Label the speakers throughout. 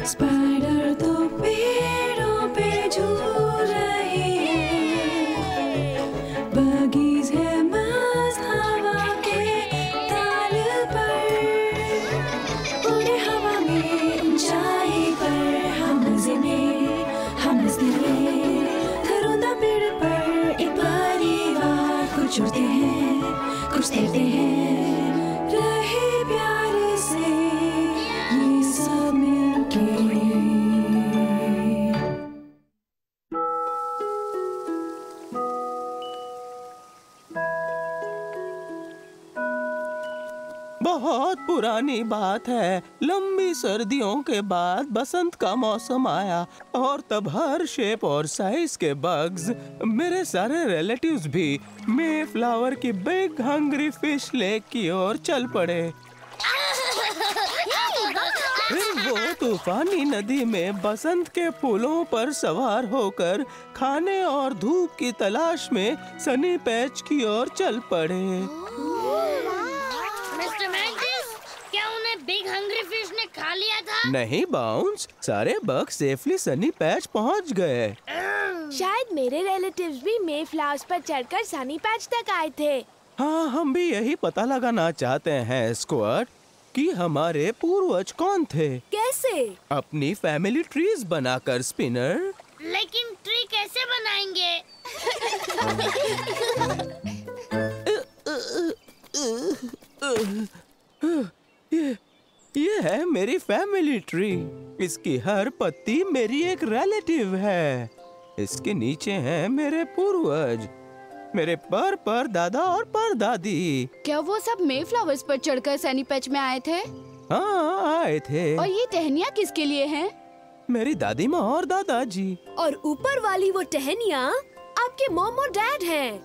Speaker 1: Spider तो पेड़ों पे झूल रही है, बगीज है मस्त हवा के ताल पर, उड़े हवा में ऊंचाई पर, हम मजे में हम हंसते हैं, घरोंदा पेड़ पर एक परिवार, कुछ उड़ते हैं कुछ तैरते हैं, रहे प्यार से ये सब मिलके।
Speaker 2: बहुत पुरानी बात है, लंबी सर्दियों के बाद बसंत का मौसम आया और तब हर शेप और साइज के बग्स, मेरे सारे रिलेटिव्स भी मे फ्लावर की बिग हंग्री फिश लेक की ओर चल पड़े। फिर वो तूफानी नदी में बसंत के फूलों पर सवार होकर खाने और धूप की तलाश में सनी पैच की ओर चल पड़े।
Speaker 3: मिस्टर मैंटिस, क्या उन्हें बिग हंग्री फिश ने खा लिया था?
Speaker 2: नहीं बाउंस, सारे बग सेफली सनी पैच पहुंच गए।
Speaker 4: शायद मेरे रिलेटिव्स भी मे फ्लावर्स पर चढ़कर सनी पैच तक आए थे।
Speaker 2: हाँ, हम भी यही पता लगाना चाहते हैं स्क्वाड कि हमारे पूर्वज कौन थे।
Speaker 4: कैसे?
Speaker 2: अपनी फैमिली ट्रीज बनाकर स्पिनर।
Speaker 3: लेकिन ट्री कैसे बनाएंगे?
Speaker 2: ये है मेरी फैमिली ट्री। इसकी हर पत्ती मेरी एक रिलेटिव है। इसके नीचे हैं मेरे पूर्वज, मेरे पर दादा और पर दादी।
Speaker 5: क्या वो सब मे फ्लावर्स पर चढ़कर सनी पैच में आए थे?
Speaker 2: हाँ, आए थे।
Speaker 5: और ये टहनियाँ किसके लिए हैं?
Speaker 2: मेरी दादी माँ और दादाजी।
Speaker 4: और ऊपर वाली वो टहनियाँ आपके मॉम और डैड हैं।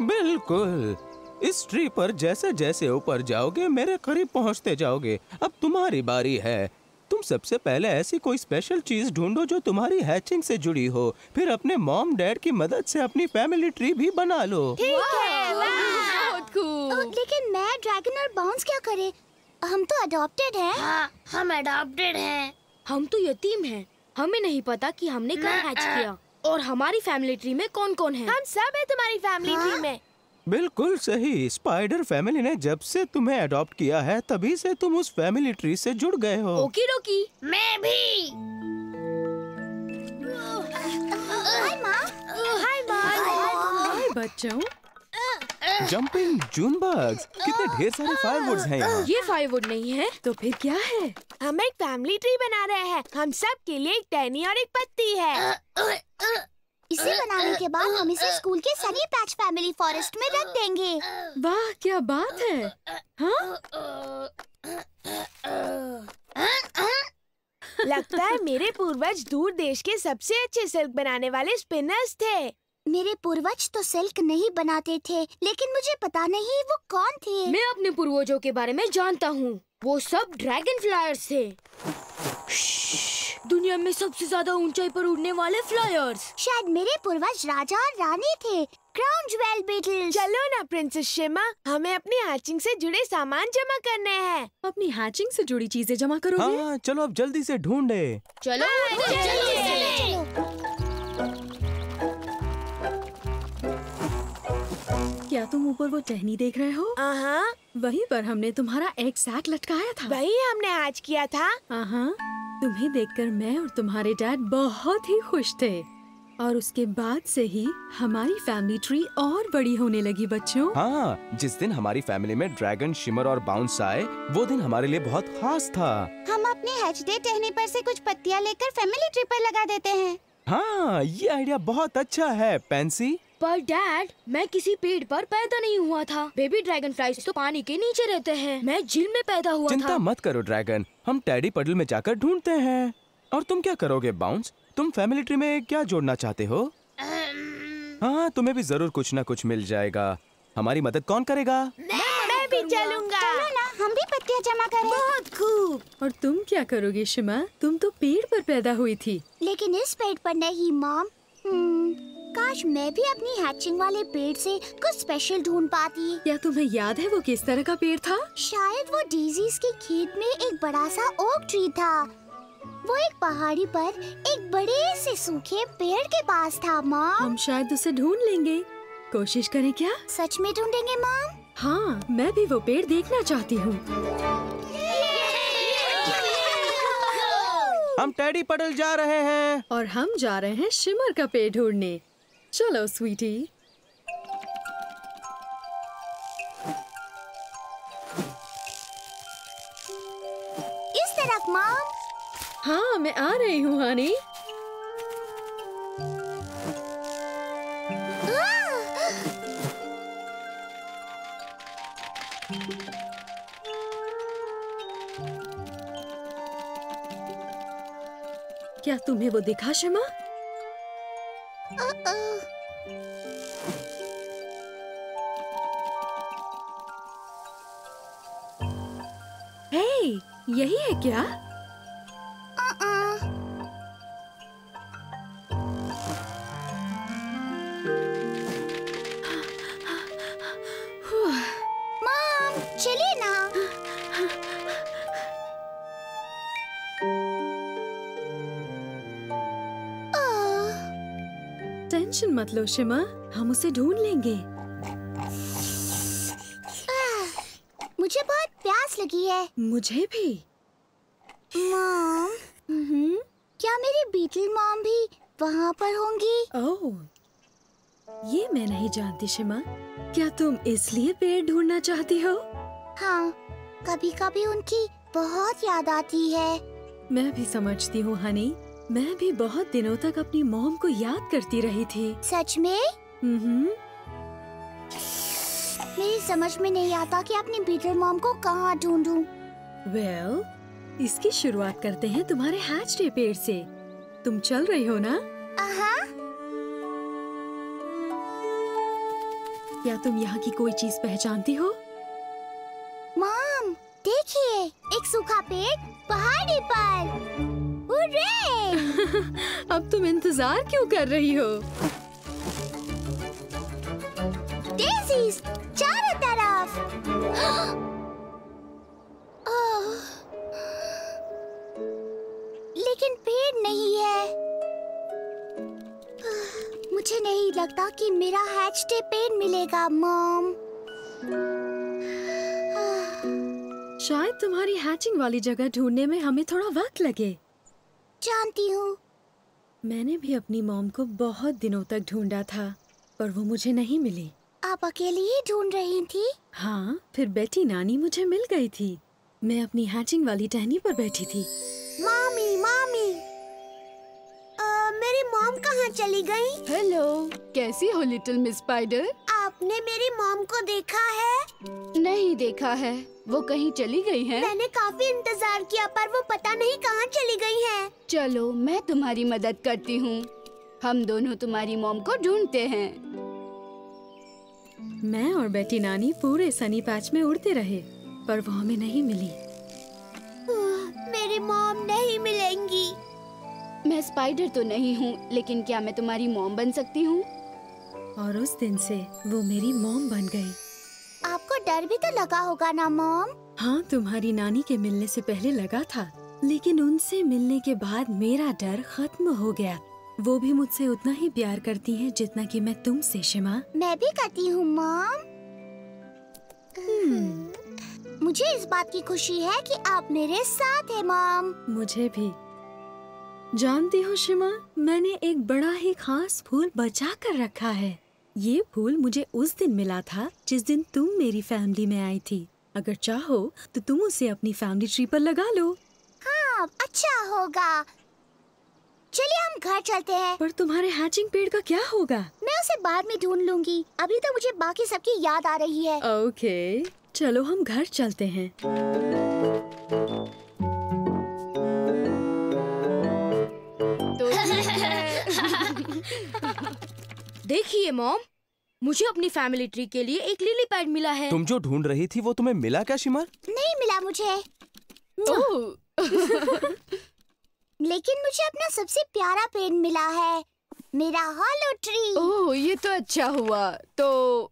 Speaker 2: बिल्कुल। इस ट्री पर जैसे जैसे ऊपर जाओगे मेरे करीब पहुँचते जाओगे। अब तुम्हारी बारी है। तुम सबसे पहले ऐसी कोई स्पेशल चीज ढूंढो जो तुम्हारी हैचिंग से जुड़ी हो, फिर अपने मॉम डैड की मदद से अपनी फैमिली ट्री भी बना लो।
Speaker 4: ठीक है।
Speaker 5: बहुत खूब।
Speaker 6: लेकिन मैं, ड्रैगन और बाउंस क्या करें? हम तो अडॉप्टेड हैं।
Speaker 3: हाँ, हम अडॉप्टेड हैं।
Speaker 4: हम तो यतीम हैं। हमें नहीं पता कि हमने कब हैच किया और हमारी फैमिली ट्री में कौन कौन है। हम सब है तुम्हारी फैमिली ट्री में।
Speaker 2: बिल्कुल सही। स्पाइडर फैमिली ने जब से तुम्हें अडॉप्ट किया है तभी से तुम उस फैमिली ट्री से जुड़ गए हो।
Speaker 4: ओकी डोकी।
Speaker 3: मैं भी।
Speaker 6: हाय माँ।
Speaker 4: हाय माँ।
Speaker 1: हाय बच्चों।
Speaker 2: जंपिंग जून बग्स, कितने ढेर सारे फायरवुड्स हैं यहाँ।
Speaker 4: ये फायरवुड नहीं है
Speaker 1: तो फिर क्या है?
Speaker 4: हम एक फैमिली ट्री बना रहे हैं। हम सब के लिए एक टहनी और एक पत्ती है।
Speaker 6: इसे बनाने के बाद हम इसे स्कूल के सनी पैच फैमिली फॉरेस्ट में रख देंगे।
Speaker 1: वाह, क्या बात है। हाँ?
Speaker 4: लगता है मेरे पूर्वज दूर देश के सबसे अच्छे सिल्क बनाने वाले स्पिनर्स थे।
Speaker 6: मेरे पूर्वज तो सिल्क नहीं बनाते थे, लेकिन मुझे पता नहीं वो कौन थे।
Speaker 4: मैं अपने पूर्वजों के बारे में जानता हूँ। वो सब ड्रैगन फ्लायर्स थे। दुनिया में सबसे ज्यादा ऊंचाई पर उड़ने वाले फ्लायर्स।
Speaker 6: शायद मेरे पूर्वज राजा और रानी थे, क्राउन ज्वेल बीटल्स।
Speaker 4: चलो ना प्रिंसेस शिमा, हमें अपनी हैचिंग से जुड़े सामान जमा करने हैं।
Speaker 1: अपनी हैचिंग से जुड़ी चीजें जमा करोगे?
Speaker 2: हाँ, चलो अब जल्दी से ढूंढे।
Speaker 4: चलो
Speaker 1: क्या तुम ऊपर वो टहनी देख रहे हो?
Speaker 4: हाँ,
Speaker 1: वहीं पर हमने तुम्हारा एक सैक लटकाया था।
Speaker 4: वही हमने हैच किया था।
Speaker 1: हाँ, तुम्हें देखकर मैं और तुम्हारे डैड बहुत ही खुश थे और उसके बाद से ही हमारी फैमिली ट्री और बड़ी होने लगी बच्चों।
Speaker 2: हाँ, जिस दिन हमारी फैमिली में ड्रैगन, शिमर और बाउंस आए वो दिन हमारे लिए बहुत खास था।
Speaker 6: हम अपने हैच डे टहनी पर से कुछ पत्तियां लेकर फैमिली ट्री पर लगा देते हैं।
Speaker 2: हाँ, ये आइडिया बहुत अच्छा है पेंसी।
Speaker 4: पर डैड, मैं किसी पेड़ पर पैदा नहीं हुआ था। बेबी ड्रैगन फ्लाइज तो पानी के नीचे रहते हैं। मैं झील में पैदा हुआ था।
Speaker 2: चिंता मत करो ड्रैगन, हम टेडी पडल में जाकर ढूंढते हैं। और तुम क्या करोगे बाउंस? तुम फैमिली ट्री में क्या जोड़ना चाहते हो? हाँ, तुम्हें भी जरूर कुछ न कुछ मिल जाएगा। हमारी मदद कौन करेगा?
Speaker 4: मैं भी चलूंगा।
Speaker 6: चलो ना, हम भी पत्तियां जमा करें।
Speaker 4: बहुत खूब।
Speaker 1: और तुम क्या करोगे शिमा? तुम तो पेड़ पर पैदा हुई थी।
Speaker 6: लेकिन इस पेड़ पर नहीं मॉम। काश मैं भी अपनी हैचिंग वाले पेड़ से कुछ स्पेशल ढूंढ पाती।
Speaker 1: क्या तुम्हें याद है वो किस तरह का पेड़ था?
Speaker 6: शायद वो डेजीज के खेत में एक बड़ा सा ओक ट्री था। वो एक पहाड़ी पर एक बड़े से सूखे पेड़ के पास था मॉम।
Speaker 1: हम शायद उसे ढूंढ लेंगे। कोशिश करें क्या?
Speaker 6: सच में ढूंढेंगे मॉम?
Speaker 1: हाँ, मैं भी वो पेड़ देखना चाहती हूँ।
Speaker 2: हम टेडी पडल जा रहे हैं।
Speaker 1: और हम जा रहे हैं शिमर का पेड़ ढूंढने। चलो स्वीटी।
Speaker 6: इस तरफ मॉम।
Speaker 1: हाँ, मैं आ रही हूँ हनी। क्या तुम्हें वो दिखा शिमा? हे, यही है क्या?
Speaker 6: मॉम चलिए ना।
Speaker 1: टेंशन मत लो शिमा, हम उसे ढूंढ लेंगे।
Speaker 6: मुझे बहुत प्यास लगी है।
Speaker 1: मुझे भी।
Speaker 6: मॉम, क्या मेरी बीटल मॉम भी वहाँ पर होंगी?
Speaker 1: ओह, ये मैं नहीं जानती शिमा। क्या तुम इसलिए पेड़ ढूंढना चाहती हो?
Speaker 6: हाँ, कभी कभी उनकी बहुत याद आती है।
Speaker 1: मैं भी समझती हूँ हनी। मैं भी बहुत दिनों तक अपनी मॉम को याद करती रही थी।
Speaker 6: सच में? मेरी समझ में नहीं आता कि अपनी बीटल मॉम को कहाँ ढूंढूं।
Speaker 1: वेल, इसकी शुरुआत करते हैं तुम्हारे हैच डे पेड़ से। तुम चल रही हो ना? क्या तुम यहाँ की कोई चीज पहचानती हो?
Speaker 6: मॉम, देखिए, एक सूखा पेड़ पहाड़ी पर। हुर्रे!
Speaker 1: अब तुम इंतजार क्यों कर रही हो?
Speaker 6: डेज़ीज़ चारों तरफ। लेकिन पेड़ नहीं है। मुझे नहीं लगता कि मेरा हैच डे पेड़ मिलेगा मॉम।
Speaker 1: शायद तुम्हारी हैचिंग वाली जगह ढूंढने में हमें थोड़ा वक्त लगे।
Speaker 6: जानती हूँ।
Speaker 1: मैंने भी अपनी मॉम को बहुत दिनों तक ढूंढा था, पर वो मुझे नहीं मिली।
Speaker 6: आप अकेली ही ढूंढ रही थी?
Speaker 1: हाँ, फिर बेटी नानी मुझे मिल गई थी। मैं अपनी हैचिंग वाली टहनी पर बैठी थी।
Speaker 6: मामी, मामी, मेरी मॉम कहाँ चली गई?
Speaker 5: हेलो, कैसी हो लिटिल मिस स्पाइडर?
Speaker 6: आपने मेरी मॉम को देखा है?
Speaker 5: नहीं देखा है, वो कहीं चली गई है।
Speaker 6: मैंने काफी इंतजार किया पर वो पता नहीं कहाँ चली गई है।
Speaker 5: चलो, मैं तुम्हारी मदद करती हूँ। हम दोनों तुम्हारी मॉम को ढूंढते हैं।
Speaker 1: मैं और बेटी नानी पूरे सनी पैच में उड़ते रहे, पर वो हमें नहीं मिली।
Speaker 6: मेरी मॉम नहीं मिलेंगी।
Speaker 5: मैं स्पाइडर तो नहीं हूँ, लेकिन क्या मैं तुम्हारी मॉम बन सकती हूँ?
Speaker 1: और उस दिन से वो मेरी मॉम बन गई।
Speaker 6: आपको डर भी तो लगा होगा ना मॉम?
Speaker 1: हाँ, तुम्हारी नानी के मिलने से पहले लगा था, लेकिन उनसे मिलने के बाद मेरा डर खत्म हो गया। वो भी मुझसे उतना ही प्यार करती हैं जितना कि मैं तुमसे शिमा।
Speaker 6: मैं भी करती हूँ मॉम। मुझे इस बात की खुशी है कि आप मेरे साथ हैं मॉम।
Speaker 1: मुझे भी। जानती हो शिमा, मैंने एक बड़ा ही खास फूल बचा कर रखा है। ये फूल मुझे उस दिन मिला था जिस दिन तुम मेरी फैमिली में आई थी। अगर चाहो तो तुम उसे अपनी फैमिली ट्री पर लगा लो।
Speaker 6: हाँ, अच्छा होगा। चलिए हम घर चलते हैं।
Speaker 1: पर तुम्हारे हैचिंग पेड़ का क्या होगा?
Speaker 6: मैं उसे बाद में ढूंढ लूंगी। अभी तो मुझे बाकी सबकी याद आ रही है।
Speaker 1: ओके, चलो हम घर चलते हैं।
Speaker 5: तो ठीक है।
Speaker 4: देखिए मॉम, मुझे अपनी फैमिली ट्री के लिए एक लिली पैड मिला है।
Speaker 2: तुम जो ढूंढ रही थी वो तुम्हें मिला क्या शिमर?
Speaker 6: नहीं मिला मुझे।
Speaker 5: ओह,
Speaker 6: लेकिन मुझे अपना सबसे प्यारा पेड़ मिला है। मेरा हॉलो ट्री।
Speaker 5: ओह, ये तो अच्छा हुआ। तो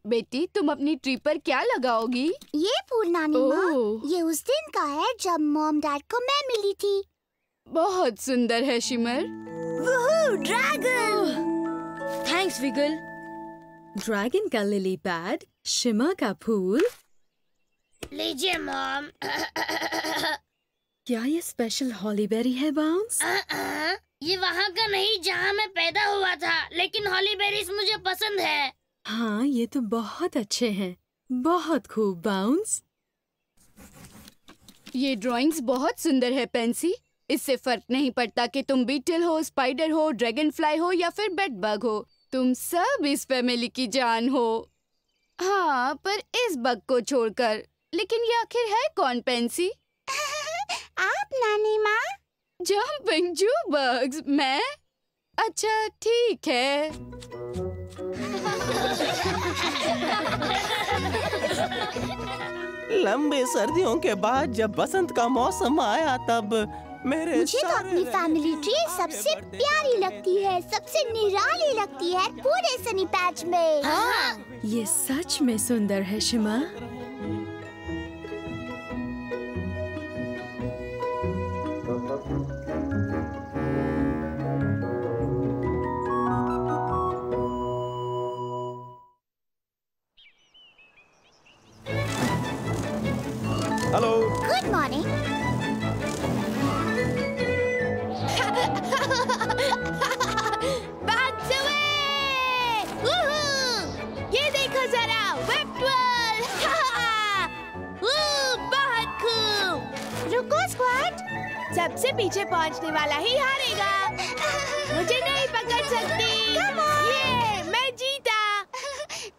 Speaker 5: बेटी, तुम अपनी ट्री पर क्या लगाओगी?
Speaker 6: ये फूल नानी माँ,
Speaker 5: ओह।
Speaker 6: ये उस दिन का है जब मॉम डैड को मैं मिली थी।
Speaker 5: बहुत सुंदर है Shimmer.
Speaker 4: Dragon! Thanks Wiggle.
Speaker 1: Dragon का लिली पैड, शिमा का फूल।
Speaker 3: लीजिए मॉम।
Speaker 1: क्या ये स्पेशल हॉलीबेरी है बाउंस?
Speaker 3: ये वहाँ का नहीं जहाँ मैं पैदा हुआ था, लेकिन हॉली बेरीज मुझे पसंद है।
Speaker 1: हाँ, ये तो बहुत अच्छे हैं। बहुत खूब बाउंस।
Speaker 5: ये ड्राइंग्स बहुत सुंदर है पेंसी। इससे फर्क नहीं पड़ता कि तुम बीटल हो, स्पाइडर हो, ड्रैगन फ्लाई हो या फिर बेड बग हो। तुम सब इस फैमिली की जान हो। हाँ, पर इस बग को छोड़कर। लेकिन ये आखिर है कौन पेंसी?
Speaker 6: आप नानी माँ।
Speaker 5: जंपिंग जू बग्स। मैं? अच्छा, ठीक है।
Speaker 2: लंबे सर्दियों के बाद जब बसंत का मौसम आया तब मेरे
Speaker 6: मुझे तो अपनी फैमिली ट्री सबसे प्यारी लगती है, सबसे निराली लगती है पूरे सनी पैच में।
Speaker 1: ये सच में सुंदर है शिमा।
Speaker 2: हेलो।
Speaker 6: Good morning.
Speaker 4: ये देखो जरा, वेब ट्वेल। बहुत खूब।
Speaker 6: रुको स्क्वाड।
Speaker 4: सबसे पीछे पहुंचने वाला ही हारेगा। मुझे नहीं पकड़ सकती। ये मैं जीता।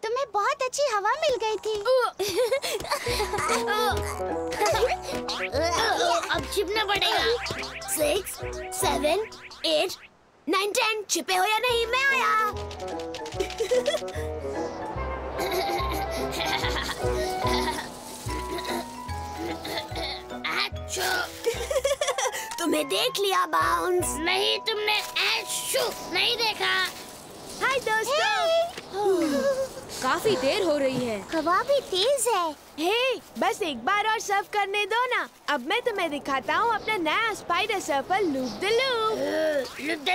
Speaker 6: तुम्हें बहुत अच्छी हवा मिल गई थी।
Speaker 3: अब छिपना पड़ेगा।
Speaker 4: 6, 7, 8, 9, 10। छिपे हो या नहीं, मैं आया।
Speaker 3: अच्छो।
Speaker 4: तुम्हें देख लिया बाउंस।
Speaker 3: नहीं, तुमने ऐशू नहीं देखा।
Speaker 4: हाय दोस्तों। काफी देर हो रही है।
Speaker 6: हवा भी तेज है।
Speaker 4: हे, बस एक बार और सर्फ करने दो ना। अब मैं तुम्हें दिखाता हूँ अपना नया spider surfer loop the loop.
Speaker 3: Loop the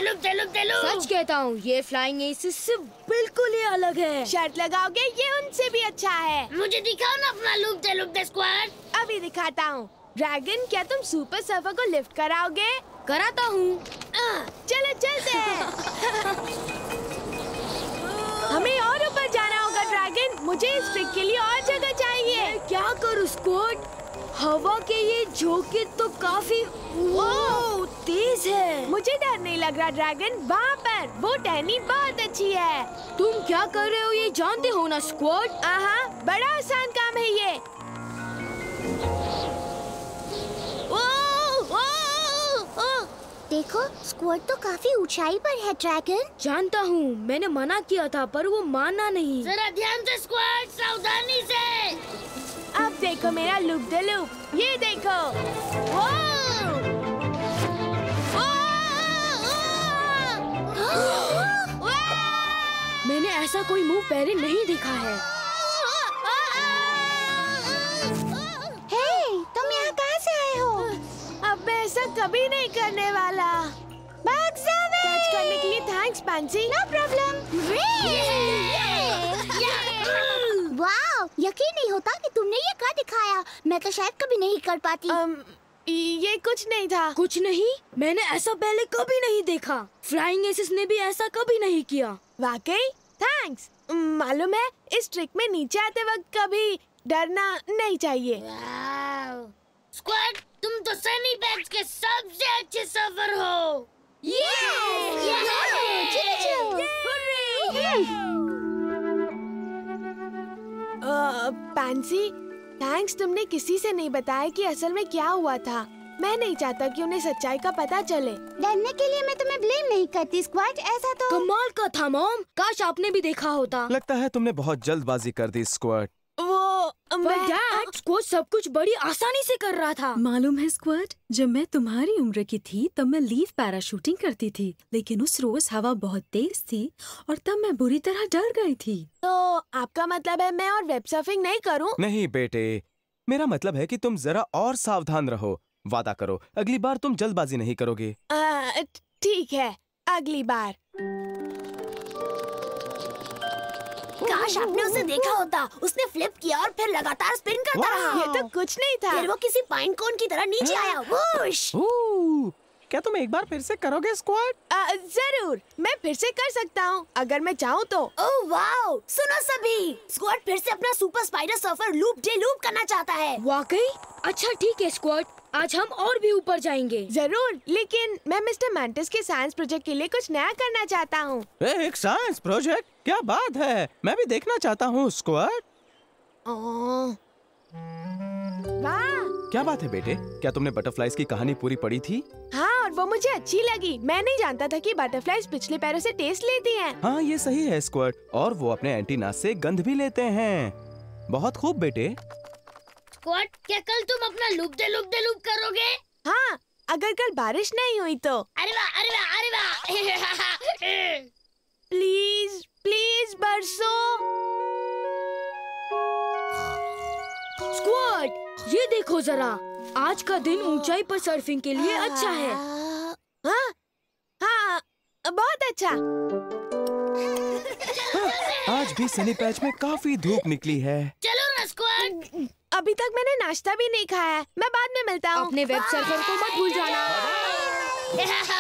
Speaker 3: loop.
Speaker 4: सच कहता हूँ, ये फ्लाइंग एसिस से बिल्कुल ही अलग है। शर्ट लगाओगे, ये उनसे भी अच्छा है।
Speaker 3: मुझे दिखाओ ना अपना लूप दे स्क्वाड।
Speaker 4: अभी दिखाता हूँ। ड्रैगन, क्या तुम सुपर सर्फर को लिफ्ट कराओगे? कराता हूँ। चलो चलते हैं। हमें और ऊपर जाना होगा ड्रैगन। मुझे इस ट्रिक के लिए और जगह चाहिए। क्या करूँ स्क्वाड? हवा के ये झोंके तो काफी तेज है। मुझे डर नहीं लग रहा ड्रैगन। वहाँ पर वो टहनी बहुत अच्छी है। तुम क्या कर रहे हो ये जानते हो ना स्क्वाड? हाँ, बड़ा आसान काम है ये।
Speaker 6: देखो, स्क्वाड तो काफी ऊंचाई पर है ड्रैगन।
Speaker 4: जानता हूँ, मैंने मना किया था पर वो माना नहीं।
Speaker 3: जरा ध्यान से स्क्वाड, सावधानी से।
Speaker 4: अब देखो मेरा लूप द लूप। ये देखो। मैंने ऐसा कोई मूव पहले नहीं देखा है।
Speaker 6: हे, तुम यहाँ कहाँ से आए हो?
Speaker 4: अब मैं ऐसा कभी नहीं करने वाला। कैच करने के लिए thanks Pansy.
Speaker 6: No problem. Wow, यकीन नहीं होता कि तुमने ये कर दिखाया। मैं तो शायद कभी नहीं कर पाती।
Speaker 4: ये कुछ नहीं था। कुछ नहीं? मैंने ऐसा पहले कभी नहीं देखा। फ्लाइंग एसिस ने भी ऐसा कभी नहीं किया। वाकई? थैंक्स। मालूम है, इस ट्रिक में नीचे आते वक्त कभी डरना नहीं चाहिए।
Speaker 3: स्क्वाड, तुम तो सनी पैच के सबसे अच्छे सर्फर हो।
Speaker 4: Pansy, thanks. तुमने किसी से नहीं बताया कि असल में क्या हुआ था। मैं नहीं चाहता कि उन्हें सच्चाई का पता चले।
Speaker 6: डरने के लिए मैं तुम्हें ब्लेम नहीं करती स्क्वाड। ऐसा तो
Speaker 4: कमाल का था मॉम। काश आपने भी देखा होता।
Speaker 2: लगता है तुमने बहुत जल्दबाजी कर दी स्क्वाड।
Speaker 4: वो डैड, स्क्वाड सब कुछ बड़ी आसानी से कर रहा था।
Speaker 1: मालूम है स्क्वाड, जब मैं तुम्हारी उम्र की थी तब मैं लीव पैराशूटिंग करती थी, लेकिन उस रोज हवा बहुत तेज थी और तब मैं बुरी तरह डर गई थी।
Speaker 4: तो आपका मतलब है मैं और वेब सर्फिंग नहीं करूं?
Speaker 2: नहीं बेटे, मेरा मतलब है कि तुम जरा और सावधान रहो। वादा करो अगली बार तुम जल्दबाजी नहीं करोगे।
Speaker 4: ठीक है, अगली बार।
Speaker 6: काश आपने उसे देखा होता। उसने फ्लिप किया और फिर लगातार स्पिन करता रहा।
Speaker 4: ये तो कुछ नहीं था।
Speaker 6: फिर वो किसी पाइन कोन की तरह नीचे आया। वूश!
Speaker 2: क्या तुम एक बार फिर से करोगे स्क्वाड?
Speaker 4: जरूर, मैं फिर से कर सकता हूँ अगर मैं चाहूँ तो।
Speaker 6: Oh wow! सुनो सभी, स्क्वाड फिर से अपना super spider surfer loop day loop करना चाहता है।
Speaker 4: वाकई? अच्छा ठीक है स्क्वाड, आज हम और भी ऊपर जाएंगे। जरूर, लेकिन मैं मिस्टर मैंटिस के साइंस प्रोजेक्ट के लिए कुछ नया करना चाहता हूँ।
Speaker 2: एक साइंस प्रोजेक्ट? क्या बात है, मैं भी देखना चाहता हूँ स्क्वाड।
Speaker 4: वाह!
Speaker 2: क्या बात है बेटे, क्या तुमने बटरफ्लाइज की कहानी पूरी पढ़ी थी?
Speaker 4: हाँ, और वो मुझे अच्छी लगी। मैं नहीं जानता था कि बटरफ्लाइज पिछले पैरों से टेस्ट लेती हैं।
Speaker 2: हाँ ये सही है स्क्वाड, और वो अपने एंटीना से गंध भी लेते हैं। बहुत खूब बेटे।
Speaker 3: स्क्वाड, क्या कल तुम अपना लूप दे लूप करोगे?
Speaker 4: हाँ, अगर कल बारिश नहीं हुई तो।
Speaker 3: अरे वाह, अरे वाह, अरे वाह।
Speaker 4: प्लीज प्लीज बरसो। स्क्वाड, ये देखो जरा, आज का दिन ऊंचाई पर सर्फिंग के लिए अच्छा है। हाँ हाँ, बहुत अच्छा।
Speaker 2: आज भी सनी पैच में काफी धूप निकली है।
Speaker 3: चलो ना स्क्वाड।
Speaker 4: अभी तक मैंने नाश्ता भी नहीं खाया है। मैं बाद में मिलता हूँ। अपने वेब सर्फर को मत भूल जाना।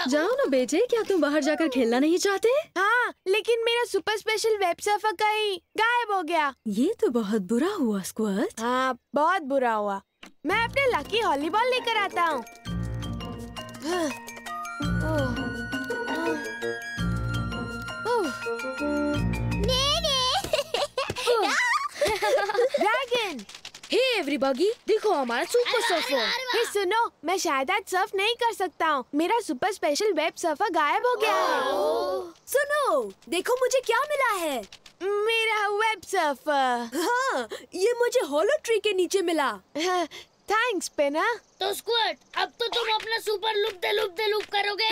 Speaker 1: जाओ ना बेटे, क्या तुम बाहर जाकर खेलना नहीं चाहते?
Speaker 4: हाँ, लेकिन मेरा सुपर स्पेशल वेब सर्फर कहीं गायब हो गया।
Speaker 1: ये तो बहुत बुरा हुआ स्क्वाड।
Speaker 4: हाँ, बहुत बुरा हुआ। मैं अपने लकी हॉलीबॉल लेकर आता हूँ। ड्रैगन! हे एवरीबॉडी, देखो हमारा सुपर सर्फर। हे सुनो, मैं शायद आज सर्फ नहीं कर सकता हूँ। मेरा सुपर स्पेशल वेब सर्फर गायब हो गया है। सुनो, देखो मुझे क्या मिला है। मेरा वेब सर्फर। हाँ, ये मुझे होलो ट्री के नीचे मिला। थैंक्स पेना।
Speaker 3: तो स्क्वाड, अब तो तुम अपना सुपर लूप दे लूप करोगे?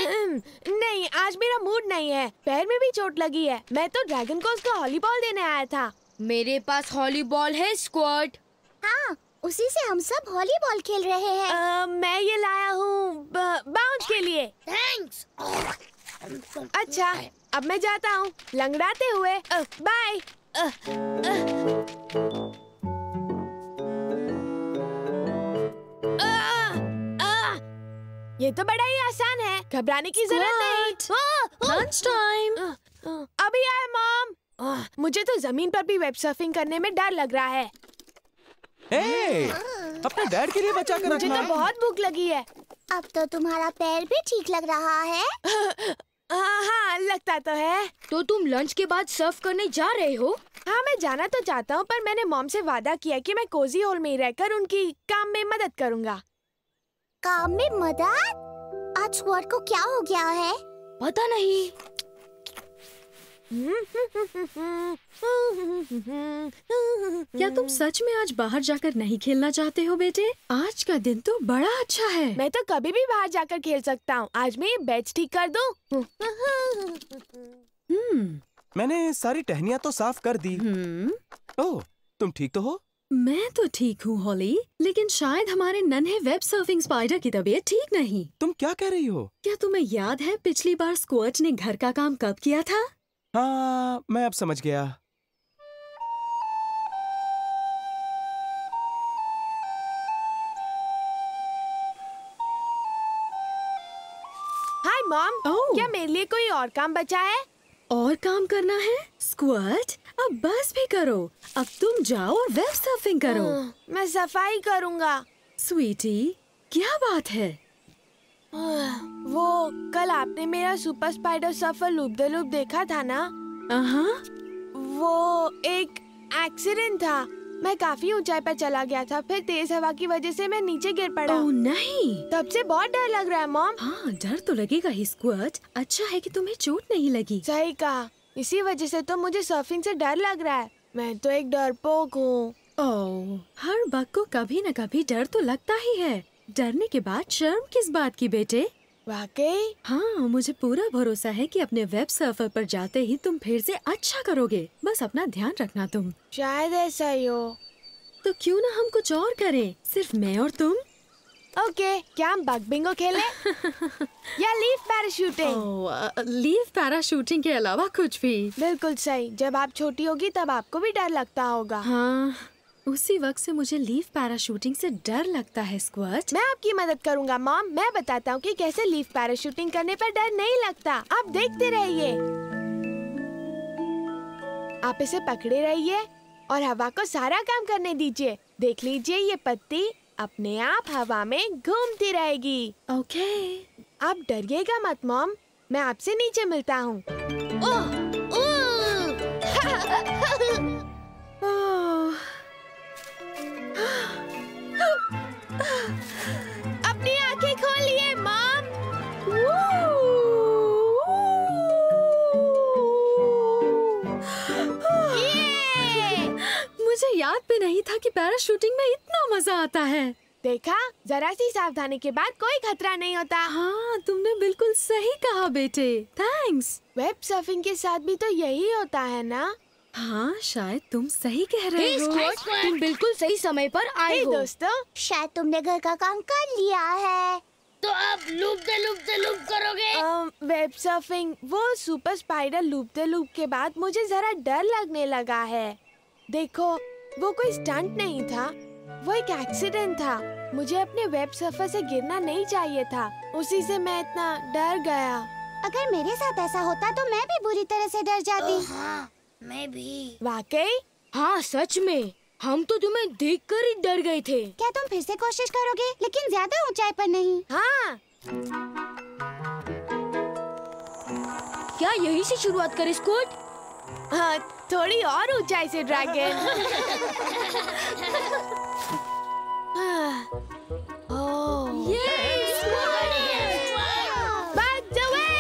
Speaker 4: नहीं, आज मेरा मूड नहीं है। पैर में भी चोट लगी है। मैं तो ड्रैगन को उसका हॉलीबॉल देने आया था। मेरे पास हॉलीबॉल है स्क्वाड।
Speaker 6: हाँ, उसी से हम सब वॉलीबॉल खेल रहे हैं।
Speaker 4: मैं ये लाया हूँ बाउंस के लिए।
Speaker 3: थैंक्स।
Speaker 4: अच्छा, अब मैं जाता हूँ लंगड़ाते हुए। बाय। ये तो बड़ा ही आसान है, घबराने की जरूरत नहीं।
Speaker 1: Lunch time.
Speaker 4: अभी आए मॉम। मुझे तो जमीन पर भी वेब सर्फिंग करने में डर लग रहा है।
Speaker 2: अपने डैड के लिए बचा कर
Speaker 4: मुझे
Speaker 2: रखना।
Speaker 4: तो बहुत भूख लगी है।
Speaker 6: अब तो तुम्हारा पैर भी ठीक लग रहा है।
Speaker 4: हाँ, लगता तो है। तो तुम लंच के बाद सर्फ करने जा रहे हो? हाँ, मैं जाना तो चाहता हूँ, पर मैंने मॉम से वादा किया कि मैं कोजी होल में ही रहकर उनकी काम में मदद करूँगा।
Speaker 6: काम में मदद? आज स्क्वाड को क्या हो गया है?
Speaker 4: पता नहीं।
Speaker 1: क्या तुम सच में आज बाहर जाकर नहीं खेलना चाहते हो बेटे? आज का दिन तो बड़ा अच्छा है।
Speaker 4: मैं तो कभी भी बाहर जाकर खेल सकता हूँ। आज मैं ये बेड्स ठीक कर दूँ।
Speaker 2: मैंने सारी टहनियाँ तो साफ कर दी। ओह, तुम ठीक तो हो?
Speaker 1: मैं तो ठीक हूँ हॉली, लेकिन शायद हमारे नन्हे वेब सर्फिंग स्पाइडर की तबीयत ठीक नहीं।
Speaker 2: तुम क्या कह रही हो?
Speaker 1: क्या तुम्हें याद है पिछली बार स्क्वाड ने घर का काम कब किया था?
Speaker 2: हाँ, मैं अब समझ गया।
Speaker 4: हाय मॉम,
Speaker 1: ओह।
Speaker 4: क्या मेरे लिए कोई और काम बचा है?
Speaker 1: और काम करना है? स्क्वाड, अब बस भी करो। अब तुम जाओ और वेब सर्फिंग करो।
Speaker 4: मैं सफाई करूँगा।
Speaker 1: स्वीटी, क्या बात है?
Speaker 4: वो कल आपने मेरा super spider surfer loop the loop देखा था ना? वो एक एक्सीडेंट था। मैं काफी ऊंचाई पर चला गया था, फिर तेज हवा की वजह से मैं नीचे गिर पड़ा।
Speaker 1: ओह नहीं।
Speaker 4: तब से बहुत डर लग रहा है मॉम।
Speaker 1: हाँ, डर तो लगेगा ही स्क्वाड। अच्छा है कि तुम्हें चोट नहीं लगी।
Speaker 4: सही कहा, इसी वजह से तो मुझे सर्फिंग से डर लग रहा है। मैं तो एक डरपोक हूँ।
Speaker 1: ओह, हर बग को कभी न कभी डर तो लगता ही है। डरने के बाद शर्म किस बात की बेटे?
Speaker 4: वाकई?
Speaker 1: हाँ, मुझे पूरा भरोसा है कि अपने वेब सर्फर पर जाते ही तुम फिर से अच्छा करोगे। बस अपना ध्यान रखना तुम।
Speaker 4: शायद ऐसा ही हो।
Speaker 1: तो क्यों ना हम कुछ और करें, सिर्फ मैं और तुम।
Speaker 4: ओके, क्या हम बग बिंगो खेलें? या लीफ पैराशूटिंग?
Speaker 1: लीव पैराशूटिंग के अलावा कुछ भी।
Speaker 4: बिल्कुल सही। जब आप छोटी होगी तब आपको भी डर लगता होगा।
Speaker 1: हाँ, उसी वक्त से मुझे लीव पैराशूटिंग से डर लगता है स्क्वर्ट।
Speaker 4: मैं आपकी मदद करूंगा मॉम। मैं बताता हूँ कि कैसे लीफ पैराशूटिंग करने पर डर नहीं लगता। आप देखते रहिए। आप इसे पकड़े रहिए और हवा को सारा काम करने दीजिए। देख लीजिए, ये पत्ती अपने आप हवा में घूमती रहेगी।
Speaker 1: ओके।
Speaker 4: आप डरिएगा मत मॉम, मैं आपसे नीचे मिलता हूँ। अपनी आंखें खोलिए मॉम।
Speaker 1: मुझे याद भी नहीं था कि पैराशूटिंग में इतना मजा आता है।
Speaker 4: देखा, जरा सी सावधानी के बाद कोई खतरा नहीं होता।
Speaker 1: हाँ, तुमने बिल्कुल सही कहा बेटे। थैंक्स।
Speaker 4: वेब सर्फिंग के साथ भी तो यही होता है ना?
Speaker 1: हाँ, शायद तुम सही कह रहे हो।
Speaker 3: तुम बिल्कुल सही समय पर आए
Speaker 4: हे
Speaker 3: हो।
Speaker 4: दोस्तों,
Speaker 6: शायद तुमने घर का काम कर लिया है।
Speaker 3: तो अब लूप करोगे?
Speaker 4: वेब सर्फिंग, वो सुपर स्पाइडर लूपते लूप के बाद मुझे जरा डर लगने लगा है। देखो, वो कोई स्टंट नहीं था, वो एक एक्सीडेंट था। मुझे अपने वेब सर्फर से गिरना नहीं चाहिए था, उसी से मैं इतना डर गया।
Speaker 6: अगर मेरे साथ ऐसा होता तो मैं भी बुरी तरह से डर जाती।
Speaker 3: हाँ, मैं भी।
Speaker 4: वाकई?
Speaker 3: हाँ, सच में। हम तो तुम्हें देखकर ही डर गए थे।
Speaker 6: क्या तुम फिर से कोशिश करोगे, लेकिन ज्यादा ऊंचाई पर नहीं?
Speaker 4: हाँ।
Speaker 3: क्या यही से शुरुआत करें स्कॉट?
Speaker 4: हाँ, थोड़ी और ऊंचाई से dragon. Oh, by the way!